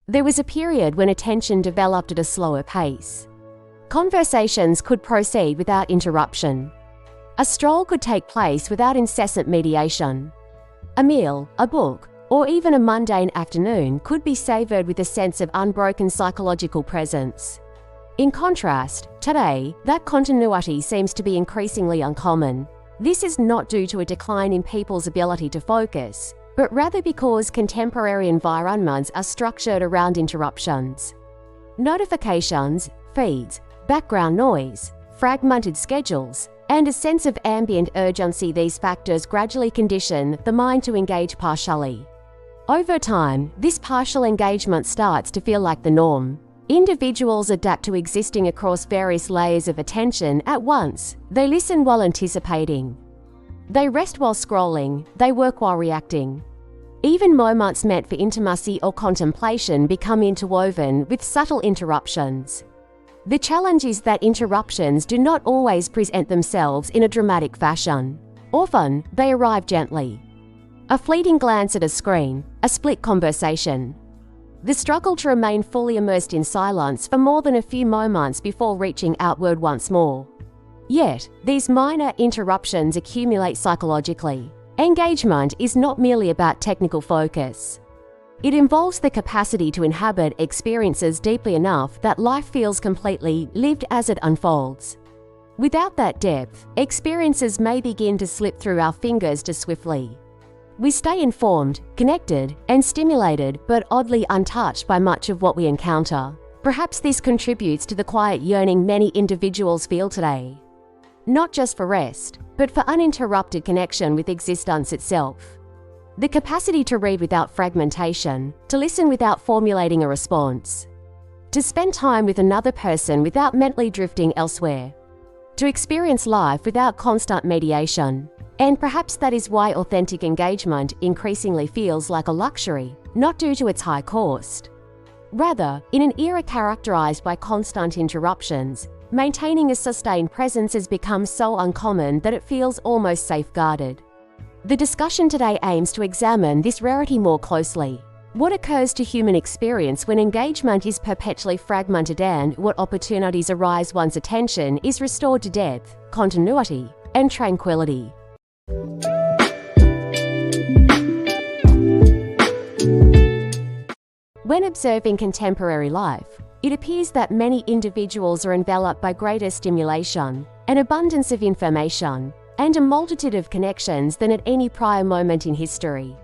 There was a period when attention developed at a slower pace. Conversations could proceed without interruption. A stroll could take place without incessant mediation. A meal, a book, or even a mundane afternoon could be savoured with a sense of unbroken psychological presence. In contrast, today, that continuity seems to be increasingly uncommon. This is not due to a decline in people's ability to focus, but rather because contemporary environments are structured around interruptions. Notifications, feeds, background noise, fragmented schedules, and a sense of ambient urgency. These factors gradually condition the mind to engage partially. Over time, this partial engagement starts to feel like the norm. Individuals adapt to existing across various layers of attention at once. They listen while anticipating. They rest while scrolling. They work while reacting. Even moments meant for intimacy or contemplation become interwoven with subtle interruptions. The challenge is that interruptions do not always present themselves in a dramatic fashion. Often, they arrive gently. A fleeting glance at a screen, a split conversation. The struggle to remain fully immersed in silence for more than a few moments before reaching outward once more. Yet, these minor interruptions accumulate psychologically. Engagement is not merely about technical focus. It involves the capacity to inhabit experiences deeply enough that life feels completely lived as it unfolds. Without that depth, experiences may begin to slip through our fingers too swiftly. We stay informed, connected, and stimulated, but oddly untouched by much of what we encounter. Perhaps this contributes to the quiet yearning many individuals feel today. Not just for rest, but for uninterrupted connection with existence itself. The capacity to read without fragmentation, to listen without formulating a response, to spend time with another person without mentally drifting elsewhere, to experience life without constant mediation. And perhaps that is why authentic engagement increasingly feels like a luxury, not due to its high cost. Rather, in an era characterized by constant interruptions, maintaining a sustained presence has become so uncommon that it feels almost safeguarded. The discussion today aims to examine this rarity more closely. What occurs to human experience when engagement is perpetually fragmented, and what opportunities arise once attention is restored to depth, continuity, and tranquility. When observing contemporary life, it appears that many individuals are enveloped by greater stimulation, an abundance of information, and a multitude of connections than at any prior moment in history.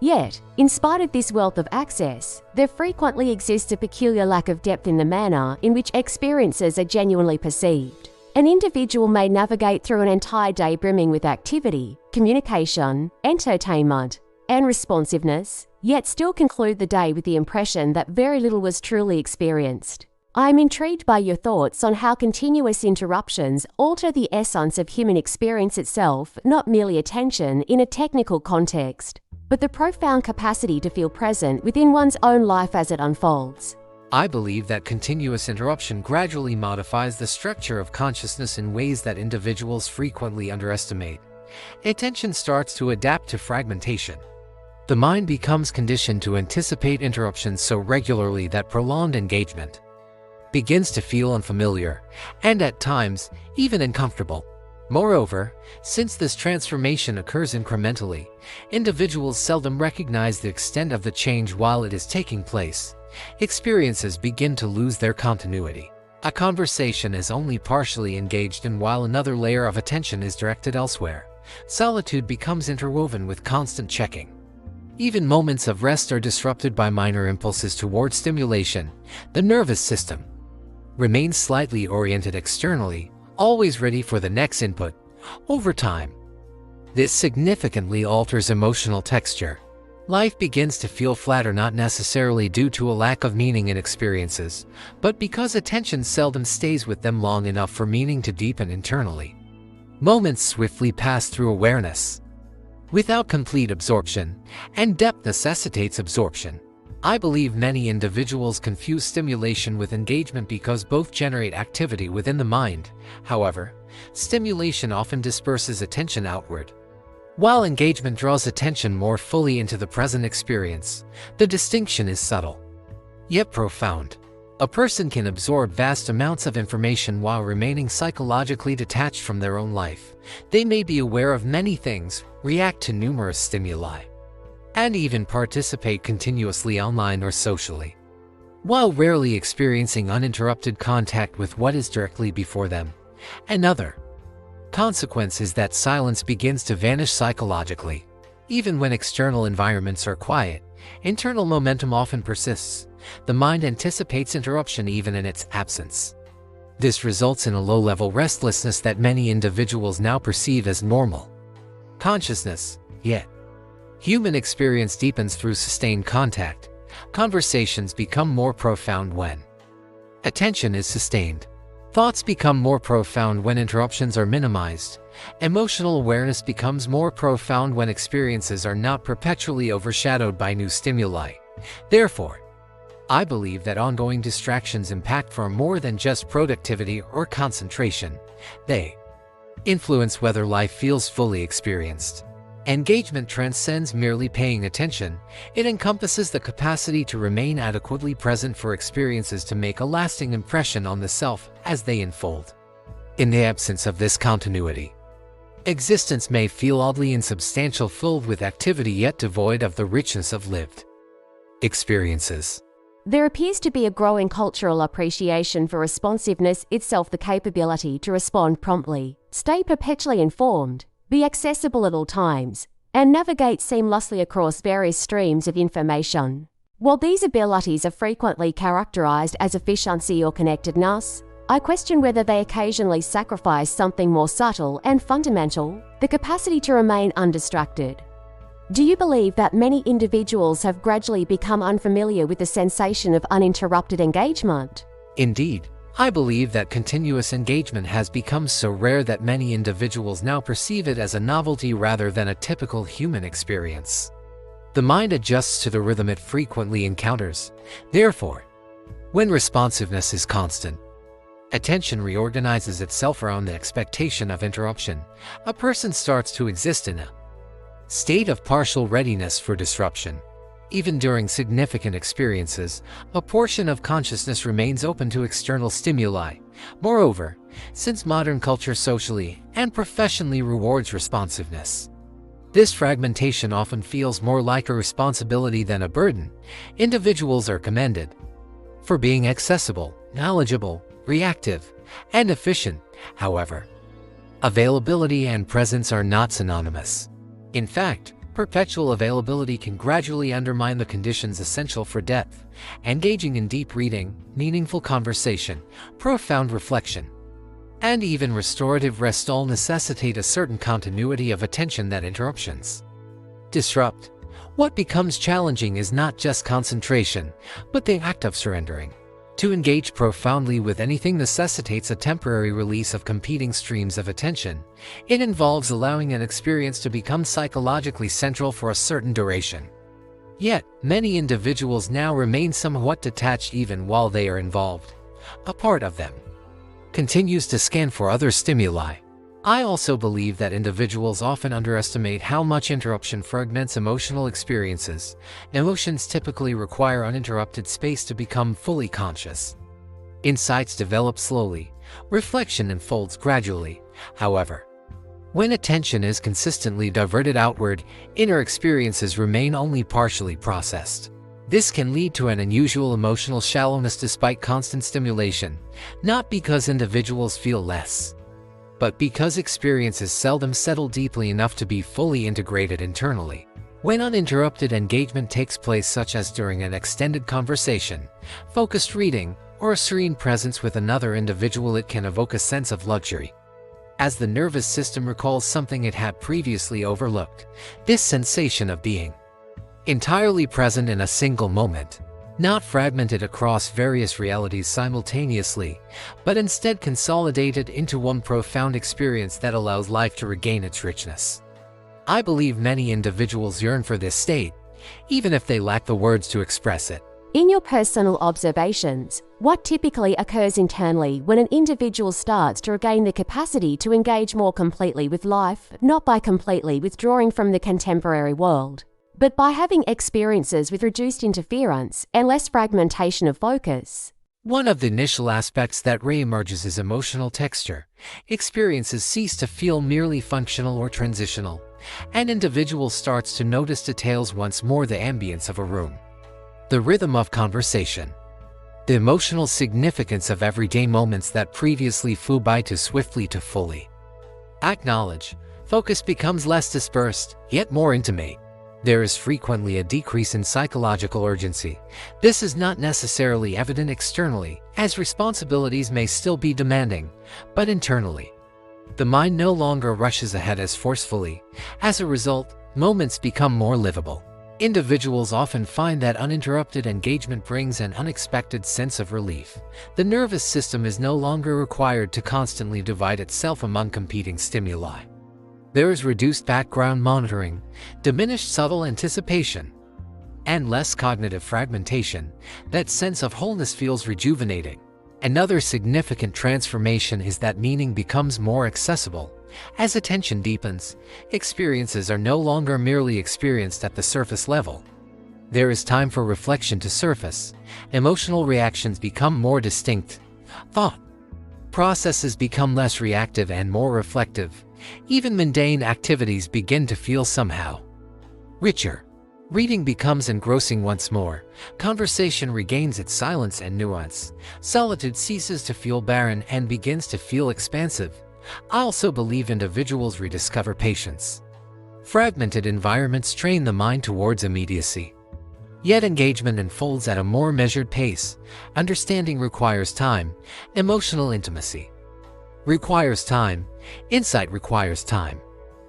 Yet, in spite of this wealth of access, there frequently exists a peculiar lack of depth in the manner in which experiences are genuinely perceived. An individual may navigate through an entire day brimming with activity, communication, entertainment, and responsiveness, yet still conclude the day with the impression that very little was truly experienced. I am intrigued by your thoughts on how continuous interruptions alter the essence of human experience itself, not merely attention in a technical context, but the profound capacity to feel present within one's own life as it unfolds. I believe that continuous interruption gradually modifies the structure of consciousness in ways that individuals frequently underestimate. Attention starts to adapt to fragmentation. The mind becomes conditioned to anticipate interruptions so regularly that prolonged engagement begins to feel unfamiliar, and at times, even uncomfortable. Moreover, since this transformation occurs incrementally, individuals seldom recognize the extent of the change while it is taking place. Experiences begin to lose their continuity. A conversation is only partially engaged, and while another layer of attention is directed elsewhere, solitude becomes interwoven with constant checking. Even moments of rest are disrupted by minor impulses toward stimulation. The nervous system remains slightly oriented externally, always ready for the next input. Over time, this significantly alters emotional texture. Life begins to feel flatter, not necessarily due to a lack of meaning in experiences, but because attention seldom stays with them long enough for meaning to deepen internally. Moments swiftly pass through awareness, without complete absorption, and depth necessitates absorption. I believe many individuals confuse stimulation with engagement because both generate activity within the mind. However, stimulation often disperses attention outward, while engagement draws attention more fully into the present experience. The distinction is subtle. yet profound. A person can absorb vast amounts of information while remaining psychologically detached from their own life. They may be aware of many things, react to numerous stimuli, and even participate continuously online or socially, while rarely experiencing uninterrupted contact with what is directly before them. Another consequence is that silence begins to vanish psychologically. Even when external environments are quiet, internal momentum often persists. The mind anticipates interruption even in its absence. This results in a low-level restlessness that many individuals now perceive as normal consciousness. Yet, human experience deepens through sustained contact. Conversations become more profound when attention is sustained. Thoughts become more profound when interruptions are minimized. Emotional awareness becomes more profound when experiences are not perpetually overshadowed by new stimuli. Therefore, I believe that ongoing distractions impact far more than just productivity or concentration. They influence whether life feels fully experienced. Engagement transcends merely paying attention. It encompasses the capacity to remain adequately present for experiences to make a lasting impression on the self as they unfold. In the absence of this continuity, existence may feel oddly insubstantial, filled with activity yet devoid of the richness of lived experiences. There appears to be a growing cultural appreciation for responsiveness, itself the capability to respond promptly, stay perpetually informed, be accessible at all times, and navigate seamlessly across various streams of information. While these abilities are frequently characterized as efficiency or connectedness, I question whether they occasionally sacrifice something more subtle and fundamental, the capacity to remain undistracted. Do you believe that many individuals have gradually become unfamiliar with the sensation of uninterrupted engagement? Indeed, I believe that continuous engagement has become so rare that many individuals now perceive it as a novelty rather than a typical human experience. The mind adjusts to the rhythm it frequently encounters. Therefore, when responsiveness is constant, attention reorganizes itself around the expectation of interruption. A person starts to exist in a state of partial readiness for disruption. Even during significant experiences, a portion of consciousness remains open to external stimuli. Moreover, since modern culture socially and professionally rewards responsiveness, this fragmentation often feels more like a responsibility than a burden. Individuals are commended for being accessible, knowledgeable, reactive, and efficient. However, availability and presence are not synonymous. In fact, perpetual availability can gradually undermine the conditions essential for depth. Engaging in deep reading, meaningful conversation, profound reflection, and even restorative rest all necessitate a certain continuity of attention that interruptions disrupt. What becomes challenging is not just concentration, but the act of surrendering. To engage profoundly with anything necessitates a temporary release of competing streams of attention. It involves allowing an experience to become psychologically central for a certain duration. Yet, many individuals now remain somewhat detached even while they are involved. A part of them continues to scan for other stimuli. I also believe that individuals often underestimate how much interruption fragments emotional experiences. Emotions typically require uninterrupted space to become fully conscious. Insights develop slowly, reflection unfolds gradually. However, when attention is consistently diverted outward, inner experiences remain only partially processed. This can lead to an unusual emotional shallowness despite constant stimulation, not because individuals feel less, but because experiences seldom settle deeply enough to be fully integrated internally. When uninterrupted engagement takes place, such as during an extended conversation, focused reading, or a serene presence with another individual, it can evoke a sense of luxury, as the nervous system recalls something it had previously overlooked. This sensation of being entirely present in a single moment, not fragmented across various realities simultaneously, but instead consolidated into one profound experience that allows life to regain its richness. I believe many individuals yearn for this state, even if they lack the words to express it. In your personal observations, what typically occurs internally when an individual starts to regain the capacity to engage more completely with life, not by completely withdrawing from the contemporary world? but by having experiences with reduced interference and less fragmentation of focus. One of the initial aspects that re-emerges is emotional texture. Experiences cease to feel merely functional or transitional. An individual starts to notice details once more: the ambience of a room, the rhythm of conversation, the emotional significance of everyday moments that previously flew by too swiftly to fully acknowledge. Focus becomes less dispersed, yet more intimate. There is frequently a decrease in psychological urgency. This is not necessarily evident externally, as responsibilities may still be demanding, but internally, the mind no longer rushes ahead as forcefully. As a result, moments become more livable. Individuals often find that uninterrupted engagement brings an unexpected sense of relief. The nervous system is no longer required to constantly divide itself among competing stimuli. There is reduced background monitoring, diminished subtle anticipation, and less cognitive fragmentation. That sense of wholeness feels rejuvenating. Another significant transformation is that meaning becomes more accessible. As attention deepens, experiences are no longer merely experienced at the surface level. There is time for reflection to surface. Emotional reactions become more distinct. Thought processes become less reactive and more reflective. Even mundane activities begin to feel somehow richer. Reading becomes engrossing once more. Conversation regains its silence and nuance. Solitude ceases to feel barren and begins to feel expansive. I also believe individuals rediscover patience. Fragmented environments train the mind towards immediacy. Yet engagement unfolds at a more measured pace. Understanding requires time. Emotional intimacy requires time. Insight requires time.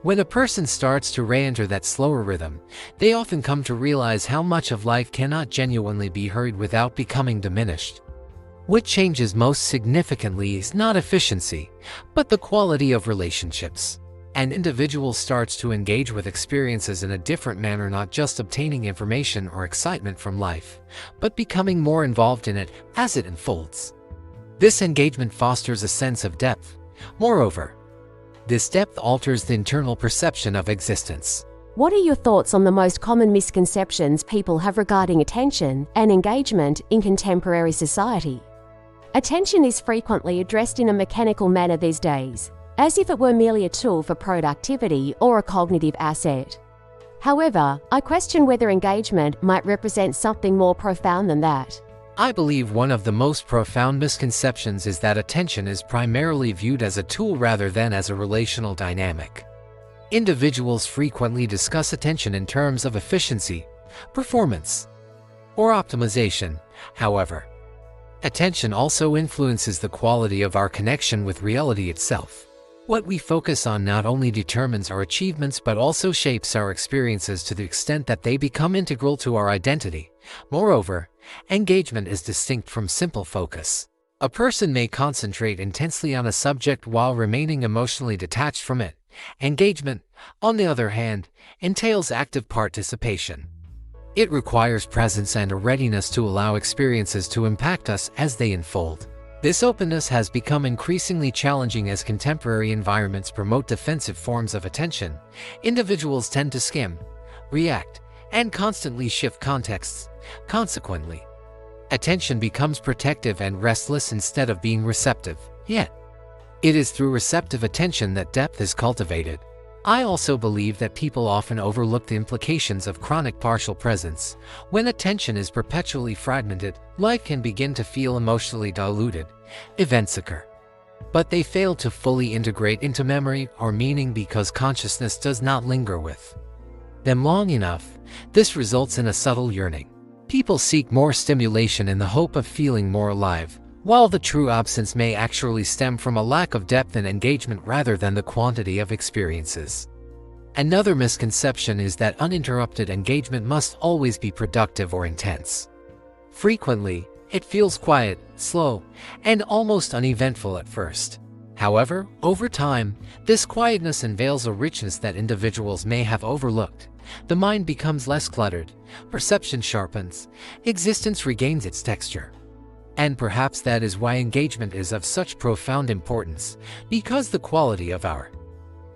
When a person starts to re-enter that slower rhythm, they often come to realize how much of life cannot genuinely be hurried without becoming diminished. What changes most significantly is not efficiency, but the quality of relationships. An individual starts to engage with experiences in a different manner, not just obtaining information or excitement from life, but becoming more involved in it as it unfolds. This engagement fosters a sense of depth. Moreover, this depth alters the internal perception of existence. What are your thoughts on the most common misconceptions people have regarding attention and engagement in contemporary society? Attention is frequently addressed in a mechanical manner these days, as if it were merely a tool for productivity or a cognitive asset. However, I question whether engagement might represent something more profound than that. I believe one of the most profound misconceptions is that attention is primarily viewed as a tool rather than as a relational dynamic. Individuals frequently discuss attention in terms of efficiency, performance, or optimization. However, attention also influences the quality of our connection with reality itself. What we focus on not only determines our achievements but also shapes our experiences to the extent that they become integral to our identity. Moreover, engagement is distinct from simple focus. A person may concentrate intensely on a subject while remaining emotionally detached from it. Engagement, on the other hand, entails active participation. It requires presence and a readiness to allow experiences to impact us as they unfold. This openness has become increasingly challenging as contemporary environments promote defensive forms of attention. Individuals tend to skim, react, and constantly shift contexts. Consequently, attention becomes protective and restless instead of being receptive. Yet, it is through receptive attention that depth is cultivated. I also believe that people often overlook the implications of chronic partial presence. When attention is perpetually fragmented, life can begin to feel emotionally diluted. Events occur, but they fail to fully integrate into memory or meaning because consciousness does not linger with them long enough. This results in a subtle yearning. People seek more stimulation in the hope of feeling more alive, while the true absence may actually stem from a lack of depth and engagement rather than the quantity of experiences. Another misconception is that uninterrupted engagement must always be productive or intense. Frequently, it feels quiet, slow, and almost uneventful at first. However, over time, this quietness unveils a richness that individuals may have overlooked. The mind becomes less cluttered, perception sharpens, existence regains its texture. And perhaps that is why engagement is of such profound importance, because the quality of our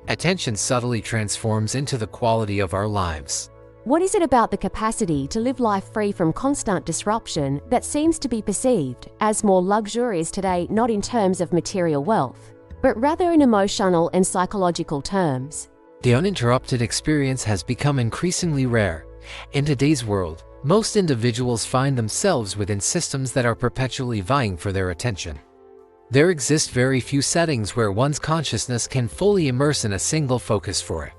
attention subtly transforms into the quality of our lives. What is it about the capacity to live life free from constant disruption that seems to be perceived as more luxurious today, not in terms of material wealth, but rather in emotional and psychological terms? The uninterrupted experience has become increasingly rare. In today's world, most individuals find themselves within systems that are perpetually vying for their attention. There exist very few settings where one's consciousness can fully immerse in a single focus for it.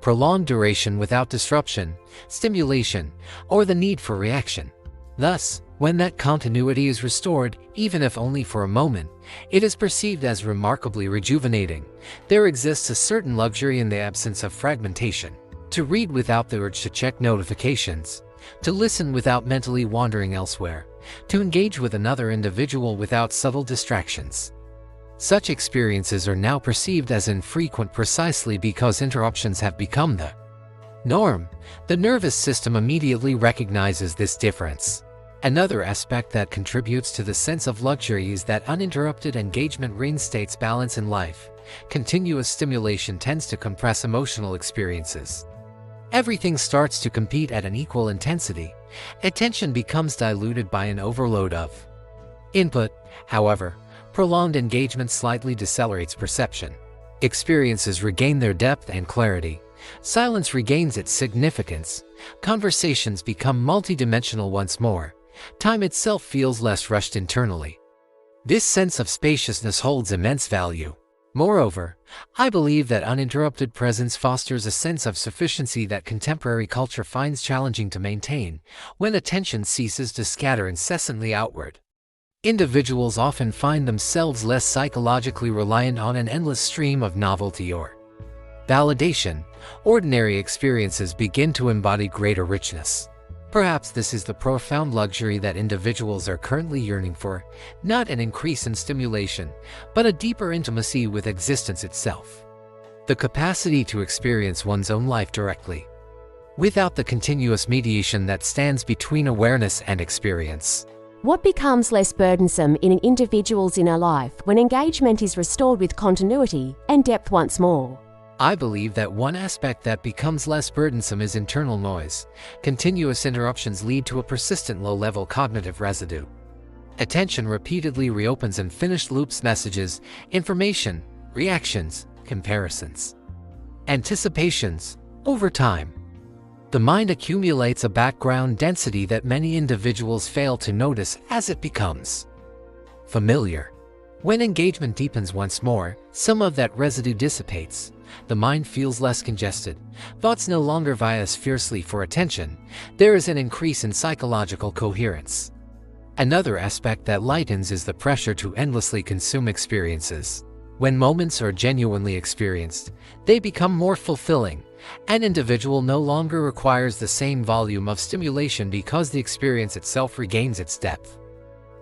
Prolonged duration without disruption, stimulation, or the need for reaction. Thus, when that continuity is restored, even if only for a moment, it is perceived as remarkably rejuvenating. There exists a certain luxury in the absence of fragmentation. To read without the urge to check notifications, to listen without mentally wandering elsewhere, to engage with another individual without subtle distractions. Such experiences are now perceived as infrequent precisely because interruptions have become the norm. The nervous system immediately recognizes this difference. Another aspect that contributes to the sense of luxury is that uninterrupted engagement reinstates balance in life. Continuous stimulation tends to compress emotional experiences. Everything starts to compete at an equal intensity. Attention becomes diluted by an overload of input. However, prolonged engagement slightly decelerates perception. Experiences regain their depth and clarity. Silence regains its significance. Conversations become multidimensional once more. Time itself feels less rushed internally. This sense of spaciousness holds immense value. Moreover, I believe that uninterrupted presence fosters a sense of sufficiency that contemporary culture finds challenging to maintain when attention ceases to scatter incessantly outward. Individuals often find themselves less psychologically reliant on an endless stream of novelty or validation. Ordinary experiences begin to embody greater richness. Perhaps this is the profound luxury that individuals are currently yearning for, not an increase in stimulation, but a deeper intimacy with existence itself. The capacity to experience one's own life directly, without the continuous mediation that stands between awareness and experience. What becomes less burdensome in an individual's inner life when engagement is restored with continuity and depth once more? I believe that one aspect that becomes less burdensome is internal noise. Continuous interruptions lead to a persistent low-level cognitive residue. Attention repeatedly reopens unfinished loops, messages, information, reactions, comparisons, anticipations. Over time, the mind accumulates a background density that many individuals fail to notice as it becomes familiar. When engagement deepens once more, some of that residue dissipates. The mind feels less congested. Thoughts no longer vie as fiercely for attention. There is an increase in psychological coherence. Another aspect that lightens is the pressure to endlessly consume experiences. When moments are genuinely experienced, they become more fulfilling. An individual no longer requires the same volume of stimulation because the experience itself regains its depth.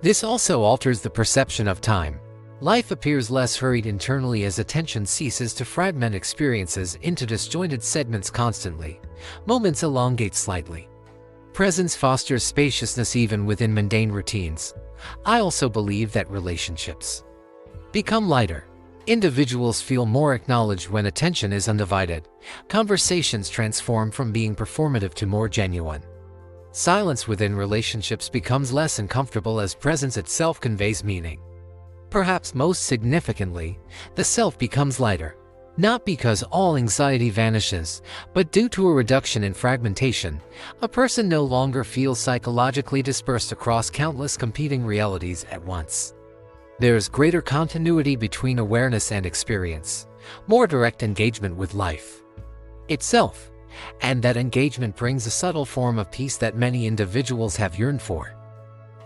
This also alters the perception of time. Life appears less hurried internally as attention ceases to fragment experiences into disjointed segments constantly. Moments elongate slightly. Presence fosters spaciousness even within mundane routines. I also believe that relationships become lighter. Individuals feel more acknowledged when attention is undivided. Conversations transform from being performative to more genuine. Silence within relationships becomes less uncomfortable as presence itself conveys meaning. Perhaps most significantly, the self becomes lighter. Not because all anxiety vanishes, but due to a reduction in fragmentation. A person no longer feels psychologically dispersed across countless competing realities at once. There is greater continuity between awareness and experience, more direct engagement with life itself, and that engagement brings a subtle form of peace that many individuals have yearned for,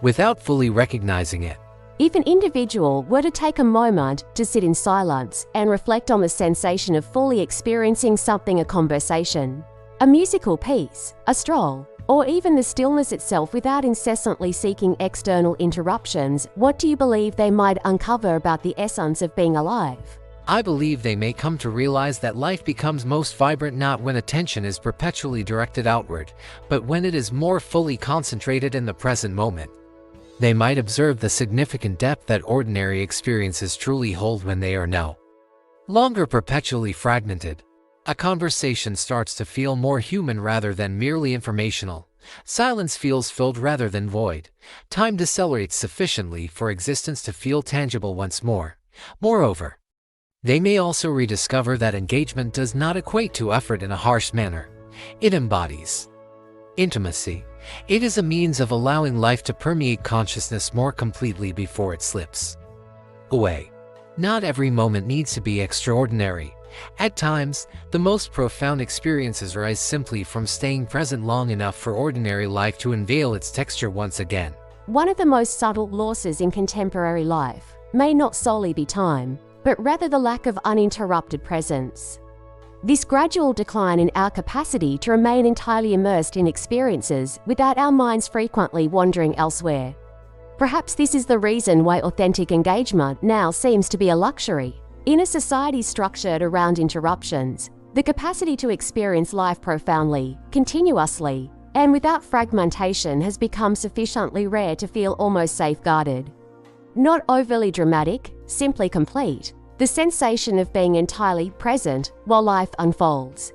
without fully recognizing it. If an individual were to take a moment to sit in silence and reflect on the sensation of fully experiencing something, a conversation, a musical piece, a stroll, or even the stillness itself without incessantly seeking external interruptions, what do you believe they might uncover about the essence of being alive? I believe they may come to realize that life becomes most vibrant not when attention is perpetually directed outward, but when it is more fully concentrated in the present moment. They might observe the significant depth that ordinary experiences truly hold when they are no longer perpetually fragmented. A conversation starts to feel more human rather than merely informational. Silence feels filled rather than void. Time decelerates sufficiently for existence to feel tangible once more. Moreover, they may also rediscover that engagement does not equate to effort in a harsh manner. It embodies intimacy. It is a means of allowing life to permeate consciousness more completely before it slips away. Not every moment needs to be extraordinary. At times, the most profound experiences arise simply from staying present long enough for ordinary life to unveil its texture once again. One of the most subtle losses in contemporary life may not solely be time, but rather the lack of uninterrupted presence. This gradual decline in our capacity to remain entirely immersed in experiences without our minds frequently wandering elsewhere. Perhaps this is the reason why authentic engagement now seems to be a luxury. In a society structured around interruptions, the capacity to experience life profoundly, continuously, and without fragmentation has become sufficiently rare to feel almost safeguarded. Not overly dramatic, simply complete. The sensation of being entirely present while life unfolds.